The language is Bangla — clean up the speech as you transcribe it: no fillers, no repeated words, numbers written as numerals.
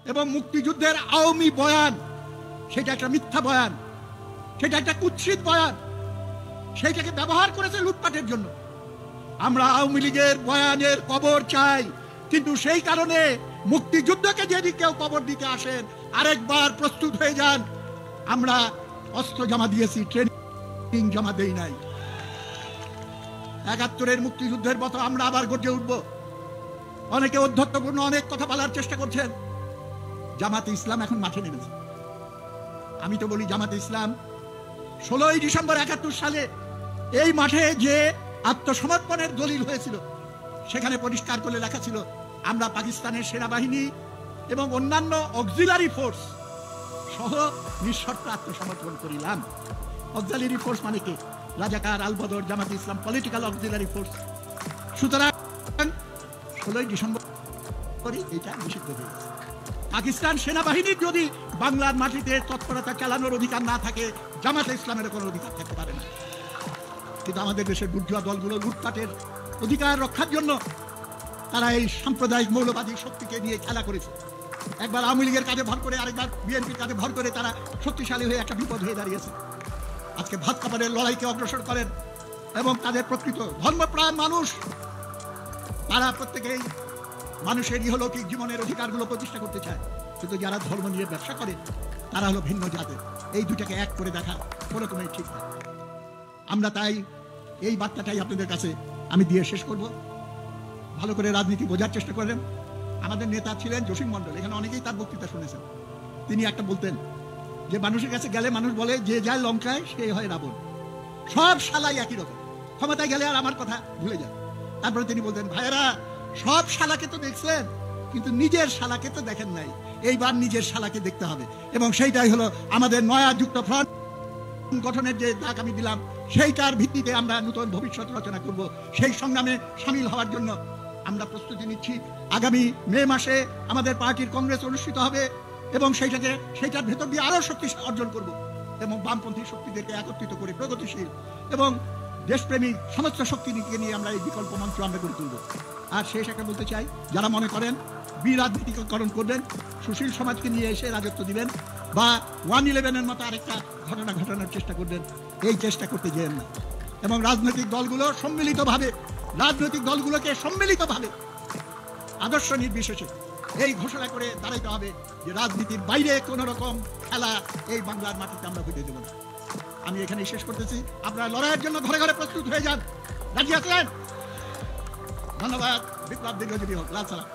এবং মুক্তিযুদ্ধের আওয়ামী বয়ান সেটা একটা মিথ্যা বয়ান, সেটা একটা কুৎসিত বয়ান, সেইটাকে ব্যবহার করেছে লুটপাটের জন্য। আমরা আওয়ামী লীগের বয়ানের কবর চাই, কিন্তু সেই কারণে মুক্তিযুদ্ধকে যদি কেউ কবর দিতে আসেন আরেকবার প্রস্তুত হয়ে যান। আমরা অস্ত্র জমা দিয়েছি, ট্রেনিং জমা দেই নাই। ৭১-এর মুক্তিযুদ্ধের মতো আমরা আবার গর্জে উঠব। অনেকে অধ্যত্বপূর্ণ অনেক কথা বলার চেষ্টা করছেন। জামাতে ইসলাম এখন মাঠে নেমেছে। আমি তো বলি জামাতে ইসলাম ১৬ই ডিসেম্বর ৭১ সালে এই মাঠে যে আত্মসমর্পণের দলিল হয়েছিল সেখানে পরিষ্কার করে লেখা ছিল আমরা পাকিস্তানের সেনাবাহিনী এবং অন্যান্য অক্সিলারি ফোর্স সহ নিঃশর্ত আত্মসমর্পণ করিলাম। অক্সিলারি ফোর্স মানে কি? রাজাকার, আলবদর, জামাতে ইসলাম পলিটিক্যাল অক্সিলারি ফোর্স। সুতরাং ১৬ই ডিসেম্বর এটা নিষিদ্ধ হয়ে গেছে। পাকিস্তান সেনাবাহিনীর যদি বাংলার মাটিতে তৎপরতা চালানোর অধিকার না থাকে, জামাতে ইসলামের কোনো অধিকার থাকতে পারে না। কিন্তু আমাদের দেশের বুর্জোয়া দলগুলো লুটপাটের অধিকার রক্ষার জন্য তারা এই সাম্প্রদায়িক মৌলবাদী শক্তিকে নিয়ে খেলা করেছে। একবার আওয়ামী লীগের কাজে ভর করে, আরেকবার বিএনপির কাজে ভর করে তারা শক্তিশালী হয়ে একটা বিপদ হয়ে দাঁড়িয়েছে। আজকে ভাত কাপড়ের লড়াইকে অগ্রসর করেন এবং তাদের প্রকৃত ধর্মপ্রাণ মানুষ, তারা প্রত্যেকেই মানুষের ইহলৌকিক জীবনের অধিকারগুলো প্রতিষ্ঠা করতে চায়। কিন্তু যারা ধর্ম নিয়ে ব্যবসা করে তারা হলো ভিন্ন জাতের। এই দুটাকে এক করে দেখা কোনোরকমই ঠিক না। আমরা তাই এই বার্তাটাই আপনাদের কাছে আমি দিয়ে শেষ করব। ভালো করে রাজনীতি বোঝার চেষ্টা করেন। আমাদের নেতা ছিলেন জসিম মন্ডল, এখানে অনেকেই তার বক্তৃতা শুনেছেন। তিনি একটা বলতেন যে মানুষের কাছে গেলে মানুষ বলে যে যায় লঙ্কায় সে হয় রাবণ, সব শালাই একই রকম, ক্ষমতায় গেলে আর আমার কথা ভুলে যায়। তারপরে তিনি বলতেন ভাইয়েরা সব শালাকে তো দেখছেন কিন্তু নিজের শালাকে তো দেখেন নাই, এইবার নিজের শালাকে দেখতে হবে। এবং সেইটাই হলো আমাদের নয়া যুক্ত ফ্রন্ট গঠনের যে ডাক আমি দিলাম, সেইটার ভিত্তিতে আমরা নতুন ভবিষ্যৎ রচনা করব। সেই সংগ্রামে সামিল হওয়ার জন্য আমরা প্রস্তুতি নিচ্ছি। আগামী মে মাসে আমাদের পার্টির কংগ্রেস অনুষ্ঠিত হবে এবং সেইটার ভেতর দিয়ে আরো শক্তি অর্জন করব এবং বামপন্থী শক্তিদেরকে একত্রিত করে প্রগতিশীল এবং দেশপ্রেমিক সমস্ত শক্তিকে নিয়ে আমরা এই বিকল্প মঞ্চ আমরা গড়ে তুলব। আর শেষ একটা বলতে চাই, যারা মনে করেন বিরাজনীতিকরণ করবেন, সুশীল সমাজকে নিয়ে এসে রাজত্ব দিবেন বা 1/11-এর মতো আরেকটা ঘটনা ঘটানোর চেষ্টা করবেন, এই চেষ্টা করতে যেন না। এবং রাজনৈতিক দলগুলোকে সম্মিলিতভাবে আদর্শ নির্বিশেষে এই ঘোষণা করে দাঁড়াইতে হবে যে রাজনীতির বাইরে কোন রকম খেলা এই বাংলার মাটিতে আমরা হইতে দেব না। আমি এখানে শেষ করতেছি। আপনারা লড়াইয়ের জন্য ঘরে ঘরে প্রস্তুত হয়ে যান। রাজি আছেন? ধন্যবাদ। বিপ্লব দীর্ঘজীবী হোক। লাল সালাম।